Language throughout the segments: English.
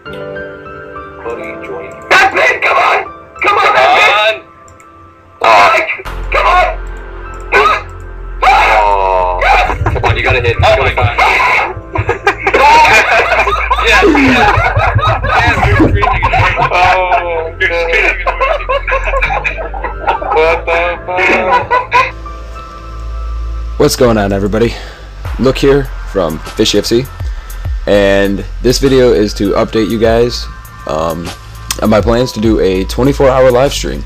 Chloe joining you. That's it! Come on! Come on! That's it! Mike! Come on! Oh. Come on, you gotta hit. Oh my god. Yes, yes. And you're screaming and waiting. Oh, You're screaming and waiting. what the fuck? What's going on, everybody? Look here from Fish FC, and this video is to update you guys on my plans to do a 24-hour live stream.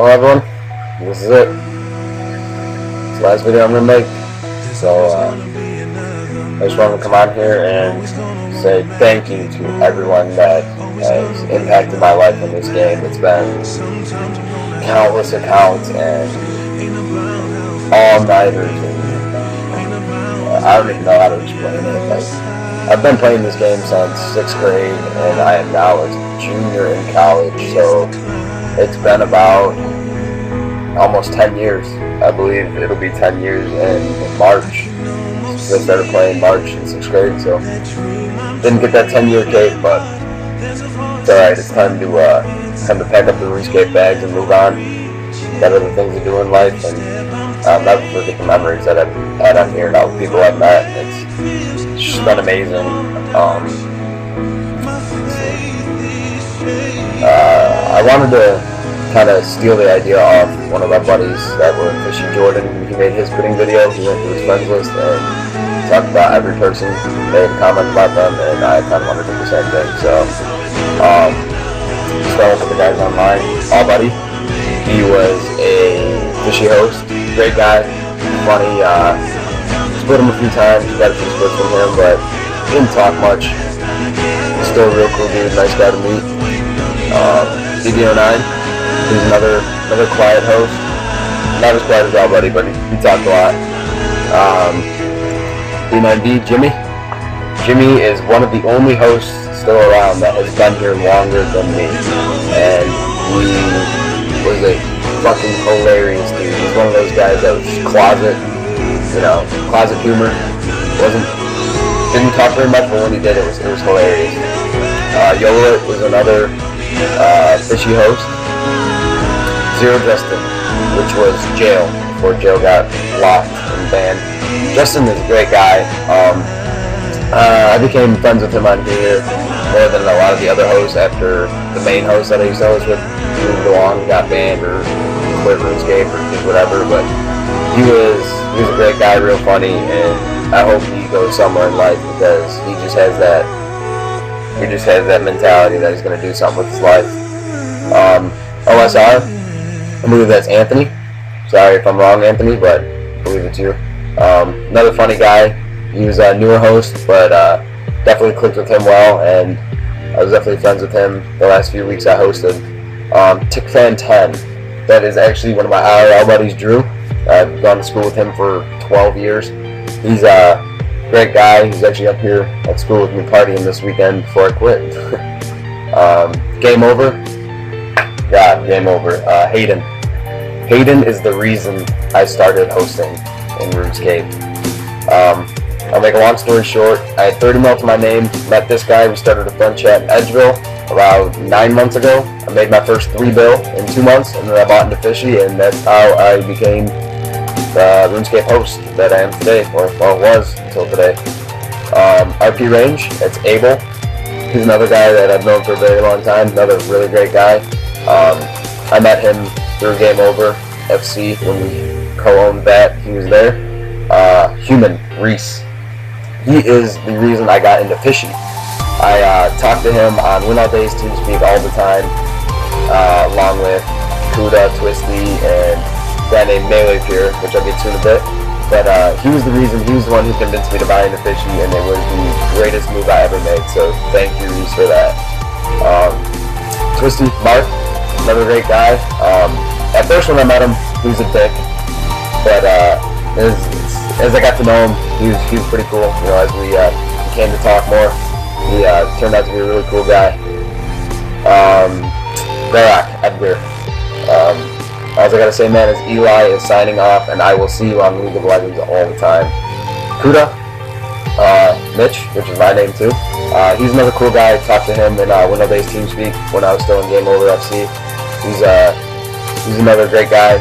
Well, everyone, this is it. It's the last video I'm gonna make. So I just wanted to come on here and say thank you to everyone that has impacted my life in this game. It's been countless accounts and all-nighters, and I don't even know how to explain it. Like, I've been playing this game since 6th grade, and I am now a junior in college, so it's been about almost 10 years. I believe it'll be 10 years in March. I started playing March in 6th grade, so didn't get that 10-year cape, but it's alright. It's time to pack up the RuneScape bags and move on. Got other things to do in life, and I'll never forget the memories that I've had on here and all the people I've met. It's just been amazing. I wanted to kind of steal the idea off one of our buddies that were in Fishy Jordan. He made his quitting video. He went through his friends list and talked about every person, made a comment about them, and I kind of wanted to do the same thing. So, started with the guys online. All buddy. He was a Fishy host, great guy, funny. Split him a few times, got a few splits from him, but didn't talk much. Still a real cool dude, nice guy to meet. DB09, he's another quiet host. Not as quiet as our buddy, but he talked a lot. B9D, Jimmy is one of the only hosts still around that has been here longer than me, and he was a fucking hilarious dude. He's one of those guys that was just closet humor. Didn't talk very much, but when he did, it was hilarious. Yola was another Fishy host. Zero Justin, which was Jail, before Jail got locked and banned. Justin is a great guy. I became friends with him on here more than a lot of the other hosts after the main host that I used to host with moved along, got banned, or quit RuneScape, or did whatever, but he was a great guy, real funny, and I hope he goes somewhere in life because he just has that mentality that he's going to do something with his life. OSR, I believe that's Anthony. Sorry if I'm wrong, Anthony, but I believe it's you. Another funny guy. He was a newer host, but definitely clicked with him well, and I was definitely friends with him the last few weeks I hosted. TickFan10, that is actually one of my IRL buddies, Drew. I've gone to school with him for 12 years. He's a great guy. He's actually up here at school with me partying this weekend before I quit. Game over? God, game over. Hayden is the reason I started hosting in RuneScape. I'll make a long story short. I had 30 mil to my name, met this guy, we started a friend chat in Edgeville about 9 months ago. I made my first 3 bill in 2 months, and then I bought into Fishy, and that's how I became the RuneScape host that I am today, or well, was until today. RP Range, that's Abel. He's another guy that I've known for a very long time, another really great guy. I met him through Game Over FC when we co-owned that. He was there. Human, Reese. He is the reason I got into Fishy. I talk to him on Win All Days TeamSpeak all the time, along with Kuda, Twisty, and a guy named Melee here, which I'll get to in a bit. But he was the reason, he was the one who convinced me to buy into Fishy, and it was the greatest move I ever made, so thank you, Reese, for that. Twisty, Mark, another great guy. At first when I met him, he was a dick, but as I got to know him, he was pretty cool. You know, as we came to talk more, he turned out to be a really cool guy. Barak, Edgar. All I gotta say, man, is Eli is signing off, and I will see you on League of Legends all the time. Kuda, Mitch, which is my name too. He's another cool guy. Talked to him in Win All Days TeamSpeak when I was still in Game Over FC. He's another great guy.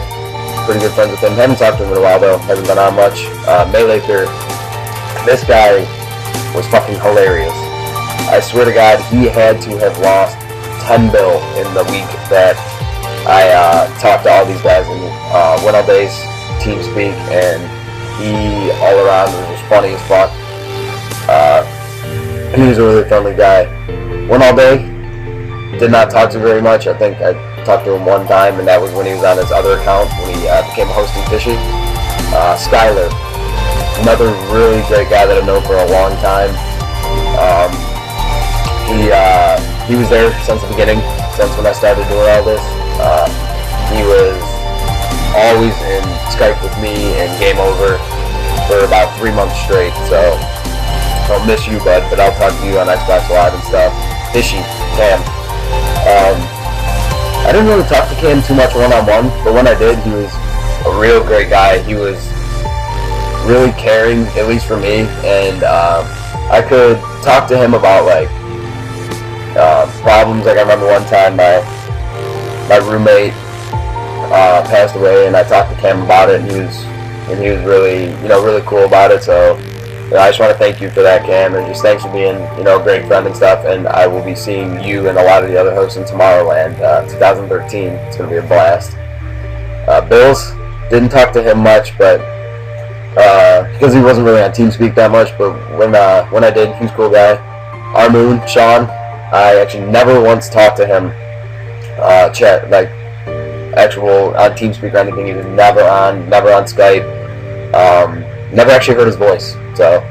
Pretty good friends with him. Haven't talked to him in a while though. Hasn't been on much. Melee Fear. This guy was fucking hilarious. I swear to God, he had to have lost 10 bill in the week that I talked to all these guys in Win All Days TeamSpeak, and he all around was just funny as fuck. He was a really friendly guy. Win All Day, did not talk to very much. I think I talked to him one time, and that was when he was on his other account when he became a host in Fishy. Skyler, another really great guy that I've known for a long time. He was there since the beginning, since when I started doing all this. He was always in Skype with me and game over for about 3 months straight, so I'll miss you, bud, but I'll talk to you on Xbox Live and stuff. Fishy, Cam. I didn't really talk to Cam too much one-on-one, but when I did, he was a real great guy. He was really caring, at least for me, and I could talk to him about, like, problems. Like, I remember one time my roommate passed away, and I talked to Cam about it, and he was really, really cool about it. So I just want to thank you for that, Cam, and just thanks for being, a great friend and stuff. And I will be seeing you and a lot of the other hosts in Tomorrowland 2013. It's going to be a blast. Bills, didn't talk to him much, but because he wasn't really on TeamSpeak that much. But when I did, he was a cool guy. Armoon, Sean, I actually never once talked to him, chat, like, actual on TeamSpeak or anything. He was never on Skype. Never actually heard his voice. So,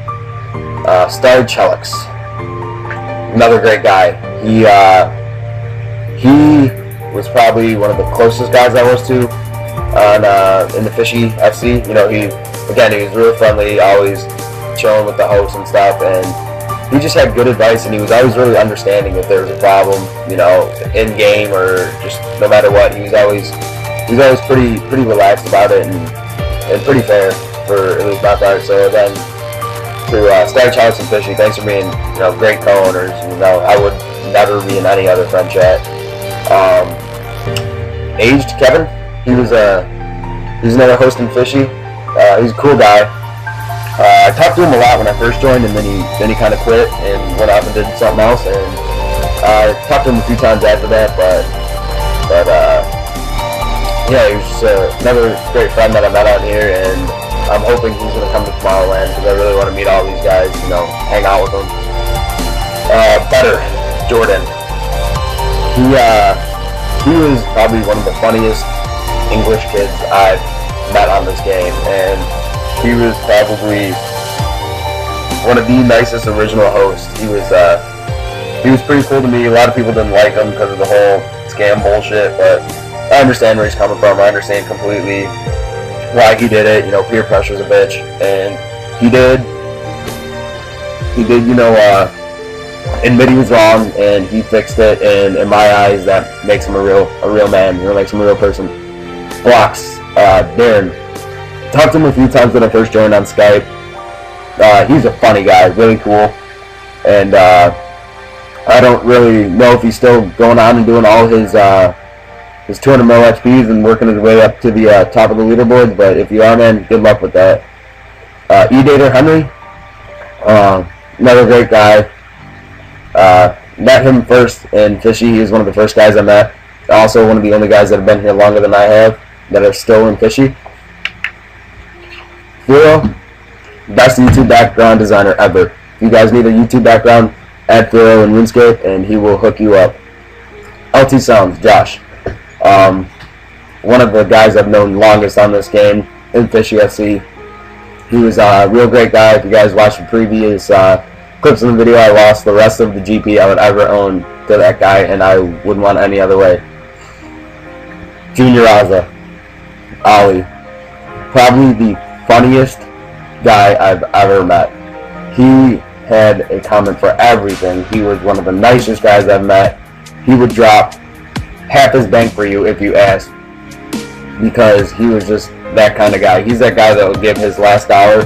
Star Chelix, another great guy. He was probably one of the closest guys I was to in the Fishy FC. He was really friendly, always chilling with the hosts and stuff, and he just had good advice, and he was always really understanding if there was a problem, in game or just no matter what. He was always pretty relaxed about it and pretty fair for at least my part. So then to Star Chelix and Fishy, thanks for being great co-owners. I would never be in any other friend chat. Aged Kevin, he's another host in Fishy. He's a cool guy. I talked to him a lot when I first joined, and then he kind of quit and went off and did something else. And I talked to him a few times after that, but yeah, he was just another great friend that I met out here, and I'm hoping he's going to come to Tomorrowland because I really want to meet all these guys, hang out with them. Better, Jordan. He was probably one of the funniest English kids I've met on this game, and he was probably one of the nicest original hosts. He was pretty cool to me. A lot of people didn't like him because of the whole scam bullshit, but I understand where he's coming from. I understand completely why he did it. Peer pressure's a bitch, and he did admit he was wrong, and he fixed it, and in my eyes that makes him a real man, makes him a real person. Blocks, Darren, talked to him a few times when I first joined on Skype. He's a funny guy, really cool, and I don't really know if he's still going on and doing all his 200 mil HPs and working his way up to the top of the leaderboards, but if you are, man, good luck with that. E-Dater Henry, another great guy. Met him first in Fishy. He was one of the first guys I met. Also one of the only guys that have been here longer than I have that are still in Fishy. Furo, best YouTube background designer ever. If you guys need a YouTube background, add Furo in RuneScape and he will hook you up. LT Sounds, Josh. One of the guys I've known longest on this game in Fishy FC. He was a real great guy. If you guys watched the previous clips in the video, I lost the rest of the GP I would ever own to that guy, and I wouldn't want any other way. Junior Raza, Ollie, probably the funniest guy I've ever met. He had a comment for everything. He was one of the nicest guys I've met. He would drop half his bank for you if you asked, because he was just that kind of guy. He's that guy that will give his last dollar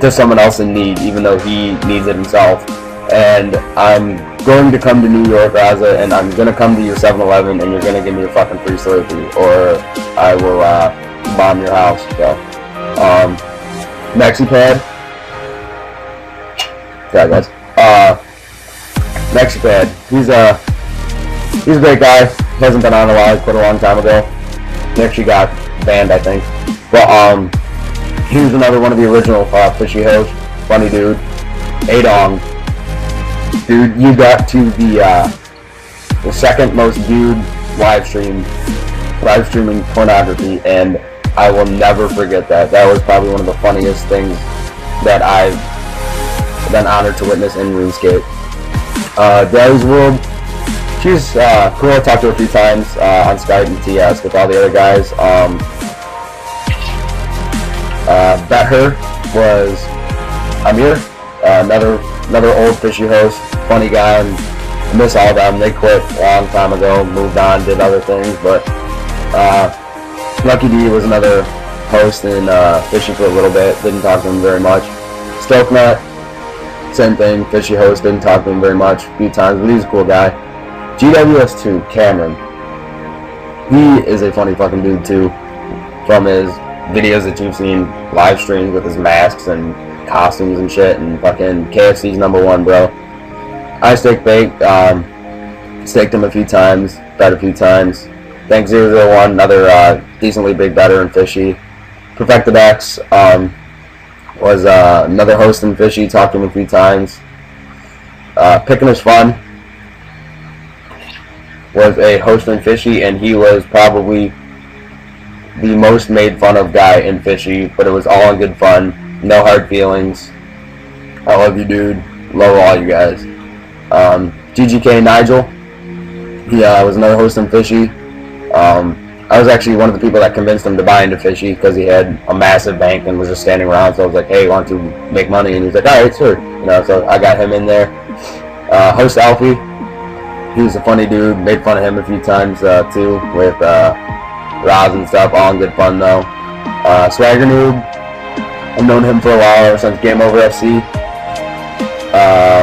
to someone else in need, even though he needs it himself. And I'm going to come to New York, Raza, and I'm going to come to your 7-Eleven, and you're going to give me a fucking free Slurpee, or I will bomb your house. So, MaxiPad. Sorry, guys. MaxiPad. He's a great guy. He hasn't been on a while. He quit a long time ago. He actually got banned, I think. But, he was another one of the original Fishy hosts. Funny dude. Adong. Dude, you got to the second most viewed streaming pornography, and I will never forget that. That was probably one of the funniest things that I've been honored to witness in RuneScape. Daddy's World, she's cool. I talked to her a few times on Skype and TS with all the other guys. Bet her was Amir, another old fishy host, funny guy, and miss all of them. They quit a long time ago, moved on, did other things, but Lucky D was another host in fishing for a little bit, didn't talk to him very much. Stokenut, same thing, fishy host, didn't talk to him very much, a few times, but he's a cool guy. GWS2, Cameron, he is a funny fucking dude too, from his videos that you've seen, live streams with his masks and costumes and shit, and fucking KFC's #1, bro. I staked staked him a few times, bet a few times. Thanks 001, another decently big better in fishy. Perfected X was another host in fishy, talked to him a few times. Picking is Fun was a host in fishy, and he was probably the most made fun of guy in fishy, but it was all in good fun, no hard feelings. I love you, dude. Love all you guys. GGK Nigel, he was another host in fishy. I was actually one of the people that convinced him to buy into fishy because he had a massive bank and was just standing around. So I was like, "Hey, want to make money?" And he was like, "All right, sure." You know, so I got him in there. Host Alfie, he was a funny dude. Made fun of him a few times too with Roz and stuff. All in good fun though. Swagger Noob, I've known him for a while, ever since Game Over FC.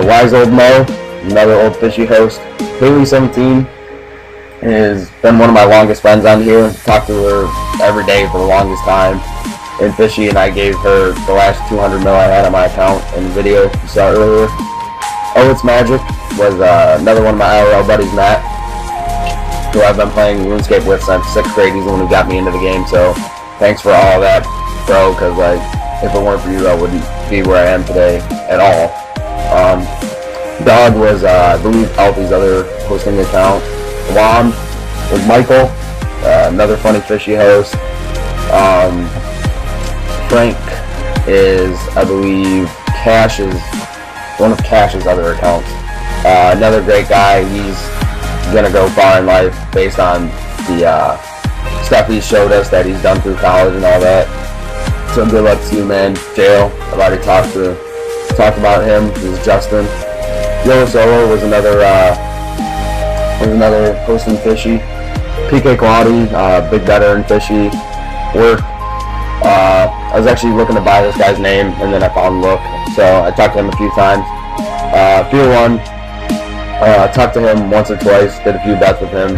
Wise Old Mo, another old fishy host. Haley17 has been one of my longest friends on here. Talked to her every day for the longest time in fishy, and I gave her the last 200 mil I had on my account in the video you saw earlier. Oh, It's Magic was another one of my IRL buddies, Matt, who I've been playing RuneScape with since 6th grade. He's the one who got me into the game, so thanks for all of that, bro, because like, if it weren't for you, I wouldn't be where I am today at all. Dog was, I believe, Alfie's other hosting account. Wand was Michael, another funny fishy host. Frank is, I believe, one of Cash's other accounts. Another great guy. He's gonna go far in life based on the stuff he showed us that he's done through college and all that. So good luck to you, man. Jail, I've already talked about him. This is Justin. Yellow Solo was another host in fishy. PK Quality, big better in fishy. Work. I was actually looking to buy this guy's name, and then I found Look, so I talked to him a few times. Fear One, talked to him once or twice, did a few bets with him.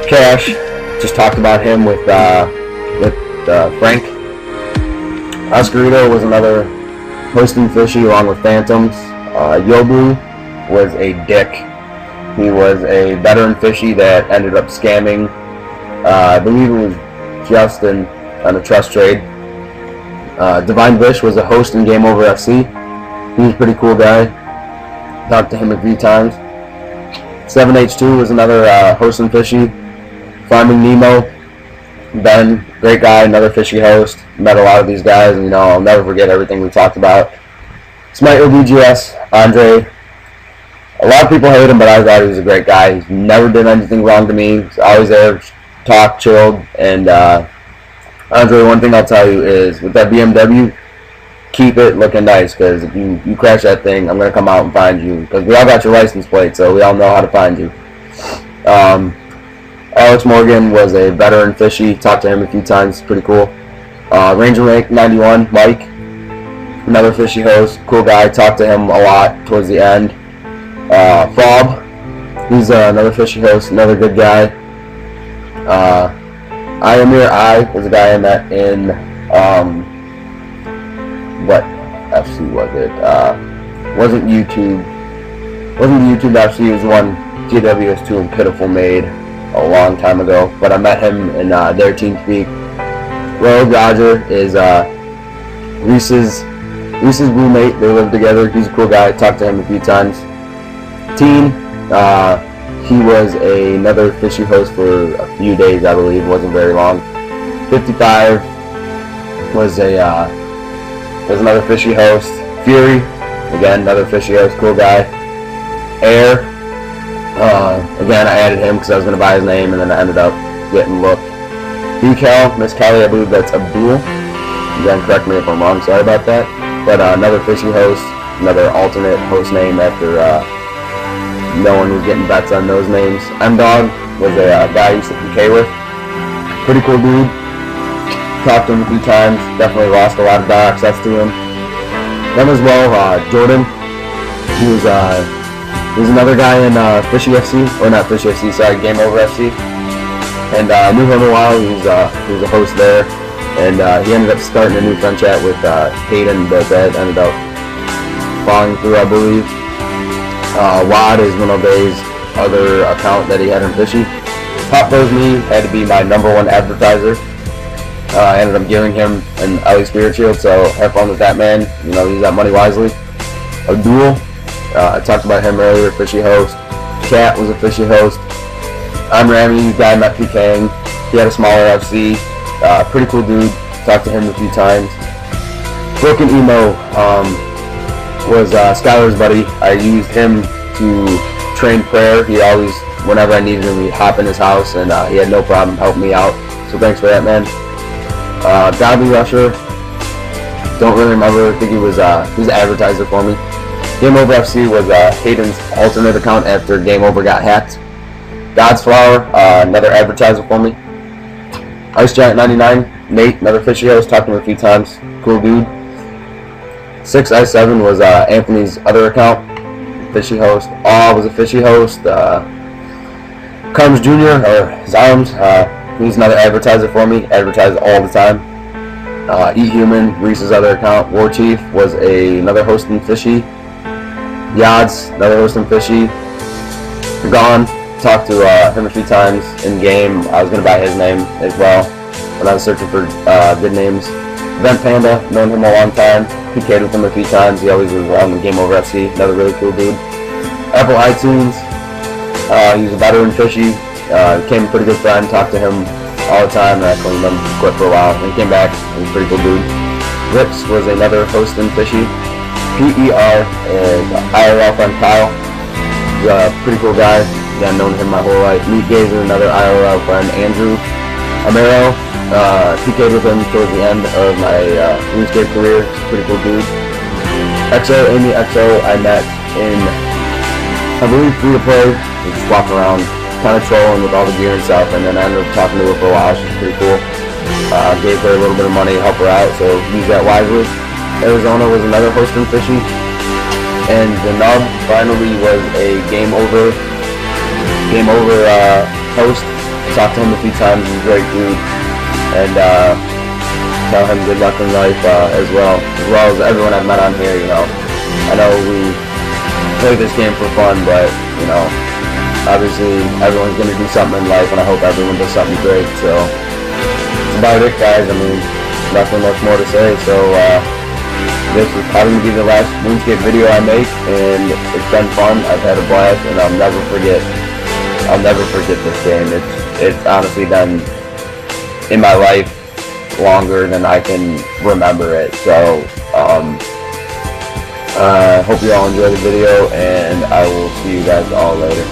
Cash, just talked about him with Frank. Oscarito was another host in fishy along with Phantoms. Yobu was a dick. He was a veteran fishy that ended up scamming, I believe it was Justin, on a trust trade. Divine Vish was a host in Game Over FC. He was a pretty cool guy. Talked to him a few times. 7H2 was another host in fishy. Finding Nemo, Ben, great guy, another fishy host. Met a lot of these guys, and I'll never forget everything we talked about. Smite OBGS, Andre. A lot of people hate him, but I thought he was a great guy. He never did anything wrong to me. He's always there, talked, chilled. And Andre, one thing I'll tell you is, with that BMW, keep it looking nice, because if you crash that thing, I'm going to come out and find you. Because we all got your license plate, so we all know how to find you. Alex Morgan was a veteran fishy. Talked to him a few times. Pretty cool. Ranger Rank 91, Mike. Another fishy host. Cool guy. Talked to him a lot towards the end. Fob. He's another fishy host. Another good guy. Iamir I was a guy I met in, what FC was it? Wasn't YouTube FC. It was one GWS2 and Pitiful made a long time ago, but I met him in their TeamSpeak. Rogue Roger is Reese's roommate. They live together. He's a cool guy. I talked to him a few times. Teen, He was another fishy host for a few days, I believe. It wasn't very long. 55 was another fishy host. Fury, again, another fishy host, cool guy. Air, again, I added him because I was going to buy his name, and then I ended up getting looked. Decal, Miss Kelly, I believe that's Abdul. Again, correct me if I'm wrong, sorry about that. But another fishy host, another alternate host name after no one was getting bets on those names. M-Dog was a guy I used to PK with. Pretty cool dude. Talked to him a few times. Definitely lost a lot of access to him. Then as well, Jordan. He was another guy in Fishy FC, or not Fishy FC, sorry, Game Over FC. And I knew him a while. He was a host there. And he ended up starting a new friend chat with Hayden, but that ended up falling through, I believe. Wad is one of his other account that he had in Fishy. Pop Goes Me had to be my #1 advertiser. I ended up giving him an Ellie Spirit Shield, so have fun with that, man. You know, use that money wisely. Abdul, I talked about him earlier, fishy host. Cat was a fishy host. I'm Rami, guy I met PKing. He had a smaller FC. Pretty cool dude. Talked to him a few times. Broken Emo was Skylar's buddy. I used him to train prayer. He always, whenever I needed him, he'd hop in his house, and he had no problem helping me out. So thanks for that, man. Godly Rusher, don't really remember. I think he was an advertiser for me. Game Over FC was Hayden's alternate account after Game Over got hacked. God's Flower, another advertiser for me. Ice Giant 99, Nate, another fishy host, talked to him a few times. Cool dude. 6i7 was Anthony's other account, fishy host. Aw was a fishy host. Combs Jr. or Zalms, he was another advertiser for me. Advertised all the time. Eat Human, Reese's other account. War Chief was another host in Fishy. Yads, another host in Fishy. Gone, talked to him a few times in game. I was gonna buy his name as well when I was searching for good names. Vent Panda, known him a long time. PK'd with him a few times. He always was around the Game Over FC. Another really cool dude. Apple iTunes, he was a veteran Fishy. Became a pretty good friend. Talked to him all the time. I cleaned him, quit for a while, and he came back. He was a pretty cool dude. Rips was another host in Fishy. PER is IRL friend Kyle. He's a pretty cool guy. I've known him my whole life. Meat Gazer, another IRL friend. Andrew Amaro. PK'd with him towards the end of my RuneScape career. He's a pretty cool dude. XO, Amy XO, I met in, I believe, free to play. We just walk around, kind of trolling with all the gear and stuff, and then I ended up talking to her for a while. She's pretty cool. Gave her a little bit of money to help her out, so use that wisely. Arizona was another host in Fishy. And the Nub finally was a Game Over host. Talked to him a few times. He's a great dude. And tell him good luck in life as well as everyone I've met on here. You know, I know we play this game for fun, but you know, obviously everyone's gonna do something in life, and I hope everyone does something great. So that's about it, guys. I mean, nothing much more to say. So this is probably gonna be the last RuneScape video I make, and it's been fun. I've had a blast, and I'll never forget this game. It's honestly been in my life longer than I can remember it. So hope you all enjoy the video, and I will see you guys all later.